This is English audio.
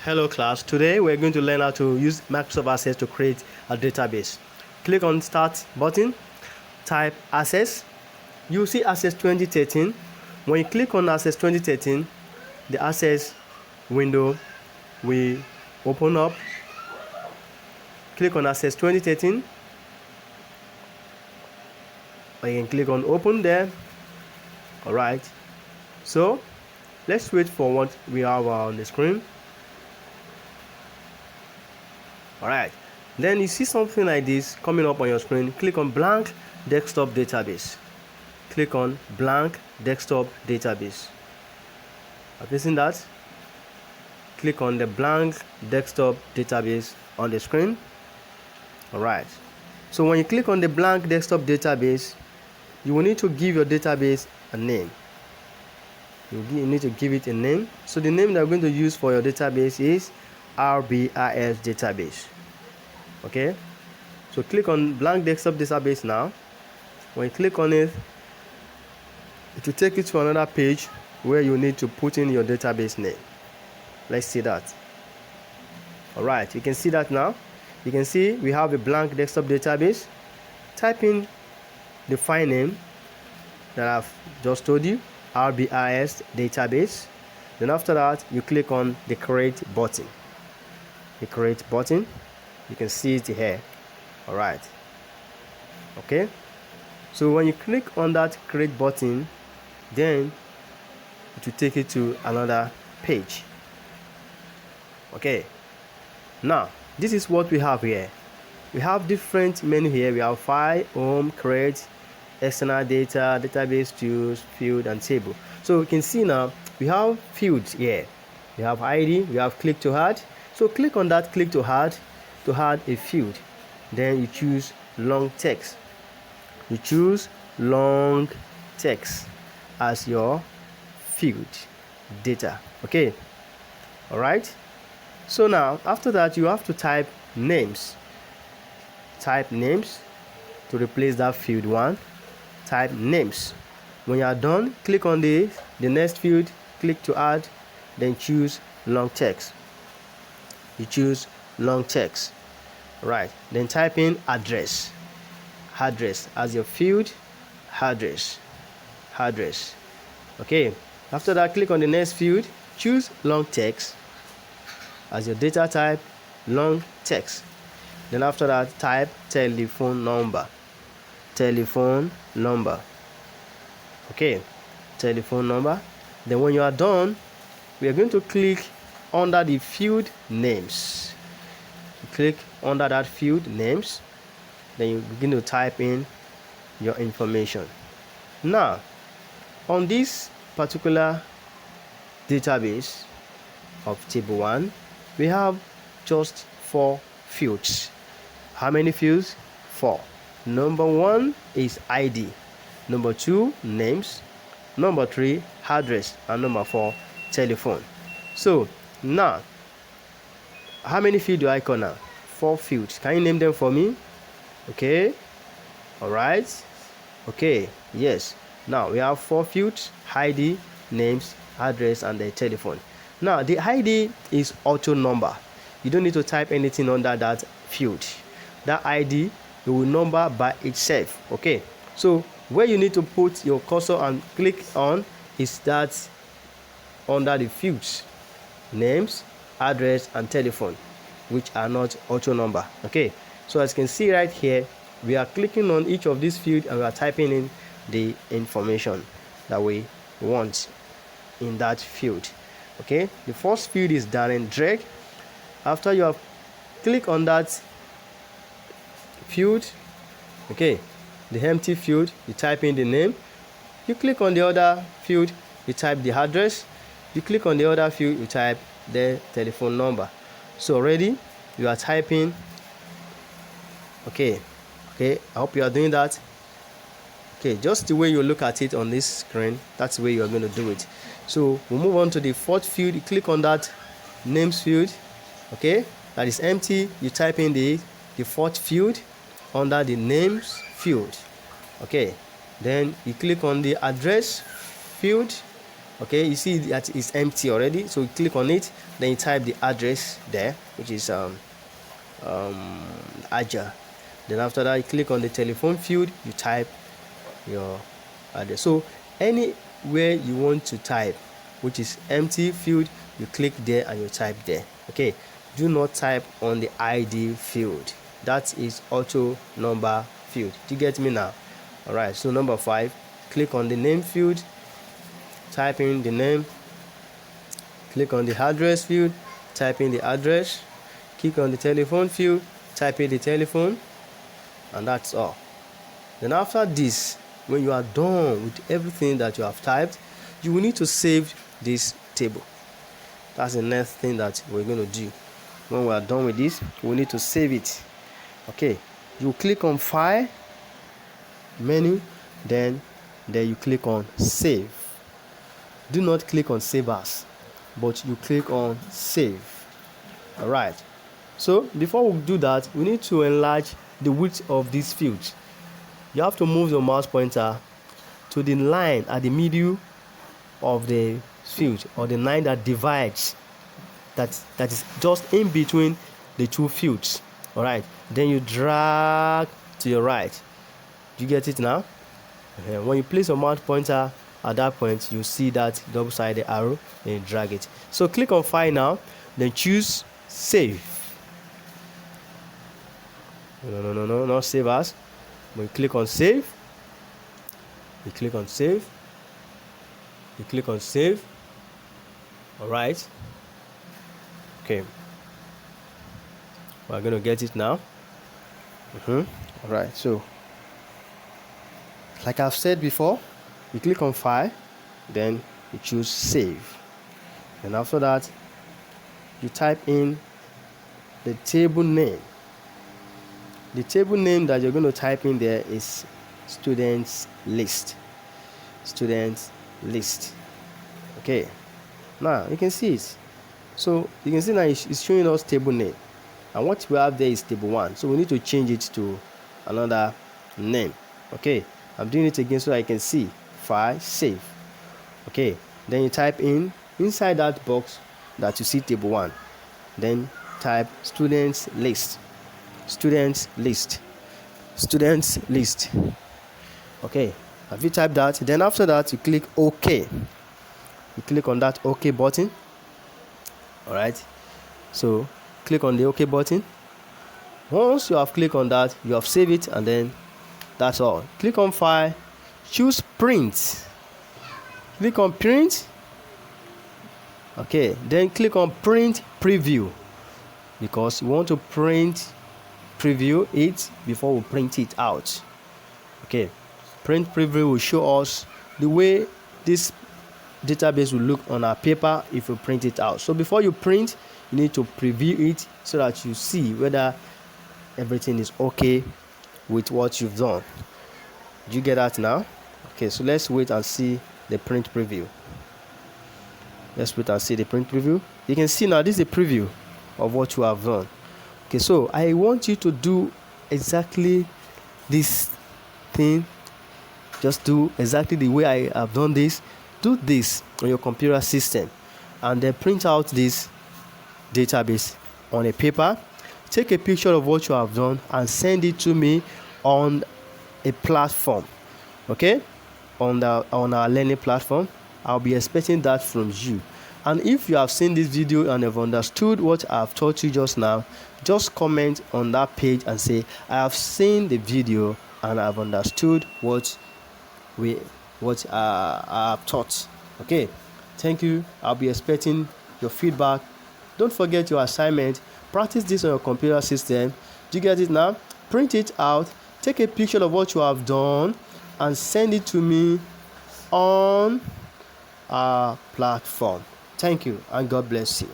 Hello class, today we're going to learn how to use Microsoft Access to create a database. Click on Start button, type Access. You see Access 2013. When you click on Access 2013, the Access window will open up. Click on Access 2013. Or you can click on Open there. Alright, so let's wait for what we have on the screen. Alright, then you see something like this coming up on your screen. Click on blank desktop database. Click on blank desktop database. After seeing that, click on the blank desktop database on the screen. Alright, so when you click on the blank desktop database, you will need to give your database a name. You need to give it a name. So the name that we're going to use for your database is RBIS database. Okay, so click on blank desktop database now. When you click on it, it will take you to another page where you need to put in your database name. Let's see that. Alright, you can see that now. You can see we have a blank desktop database. Type in the file name that I've just told you, RBIS database. Then after that, you click on the create button. The create button, you can see it here. Alright, okay, so when you click on that create button, then it will take you to another page. Okay, now this is what we have here. We have different menu here. We have file, home, create, external data, database tools, field, and table. So you can see now we have fields here. We have ID, we have click to add. So click on that click to add a field. Then you choose long text. You choose long text as your field data. Okay, all right, so now after that you have to type names. Type names to replace that field one. Type names. When you are done, click on the next field, click to add, then choose long text. You choose long text. Right, then type in address as your field. Address. Okay, after that, click on the next field, choose long text as your data type. Long text. Then after that, type telephone number. Okay, telephone number. Then when you are done, we are going to click under the field names. Click under that field names, then you begin to type in your information. Now on this particular database of table 1, we have just 4 fields. How many fields? 4. Number 1 is ID, number 2 names, number 3 address, and number 4 telephone. So now how many fields do I call now? 4 fields. Can you name them for me? Okay, all right, okay, yes. Now we have 4 fields: ID, names, address, and the telephone. Now the ID is auto number. You don't need to type anything under that field. That ID will number by itself. Okay, so where you need to put your cursor and click on is that under the fields names, address, and telephone, which are not auto number. Okay, so as you can see right here, we are clicking on each of these fields and we are typing in the information that we want in that field. Okay, the first field is Darren Drake. After you have clicked on that field, okay, the empty field, you type in the name. You click on the other field, you type the address. You click on the other field, you type the telephone number. So already you are typing. Okay, I hope you are doing that. Okay, just the way you look at it on this screen, that's the way you are going to do it. So we'll move on to the 4th field. You click on that names field. Okay, that is empty. You type in the 4th field under the names field. Okay, then you click on the address field. Okay, you see that it's empty already, so you click on it, then you type the address there, which is Aja. Then after that, you click on the telephone field, you type your address. So anywhere you want to type, which is empty field, you click there and you type there. Okay, do not type on the ID field. That is auto number field. Do you get me now? All right, so number 5, click on the name field, type in the name. Click on the address field, type in the address. Click on the telephone field, type in the telephone, and that's all. Then after this, when you are done with everything that you have typed, you will need to save this table. That's the next thing that we're going to do. When we are done with this, we need to save it. Okay, you click on File menu, then you click on Save. Do not click on Save As, but you click on Save. All right, so before we do that, we need to enlarge the width of these fields. You have to move your mouse pointer to the line at the middle of the field, or the line that divides, that is just in between the two fields. All right, then you drag to your right. Do you get it now? When you place your mouse pointer at that point, you see that double-sided arrow, then you drag it. So click on File now, then choose Save. No, not Save As. When you click on Save, you click on Save, you click on Save. All right, okay, we're going to get it now. All right, so like I've said before, you click on File, then you choose Save, and after that you type in the table name. The table name that you're going to type in there is students list. Students list. Okay, now you can see it. So you can see now it's showing us table name, and what we have there is table 1. So we need to change it to another name. Okay, I'm doing it again so I can see. File, Save. Okay, then you type in inside that box that you see table 1, then type students list. Students list. Students list. Okay, have you typed that? Then after that you click OK. You click on that OK button. All right, so click on the OK button. Once you have clicked on that, you have saved it, and then that's all. Click on File, choose Print. Click on Print. Okay, then click on Print Preview, because we want to preview it before we print it out. Okay, Print Preview will show us the way this database will look on our paper if we print it out. So before you print, you need to preview it so that you see whether everything is okay with what you've done. Do you get that now? Okay, so let's wait and see the print preview. Let's wait and see the print preview. You can see now this is a preview of what you have done. Okay, so I want you to do exactly this thing. Just do exactly the way I have done this. Do this on your computer system, and then print out this database on a paper. Take a picture of what you have done and send it to me on a platform. Okay, on our learning platform. I'll be expecting that from you. And if you have seen this video and have understood what I've taught you just now, just comment on that page and say, I have seen the video and I've understood what I have taught. Okay, thank you. I'll be expecting your feedback. Don't forget your assignment. Practice this on your computer system. Do you get it now? Print it out, take a picture of what you have done, and send it to me on our platform. Thank you, and God bless you.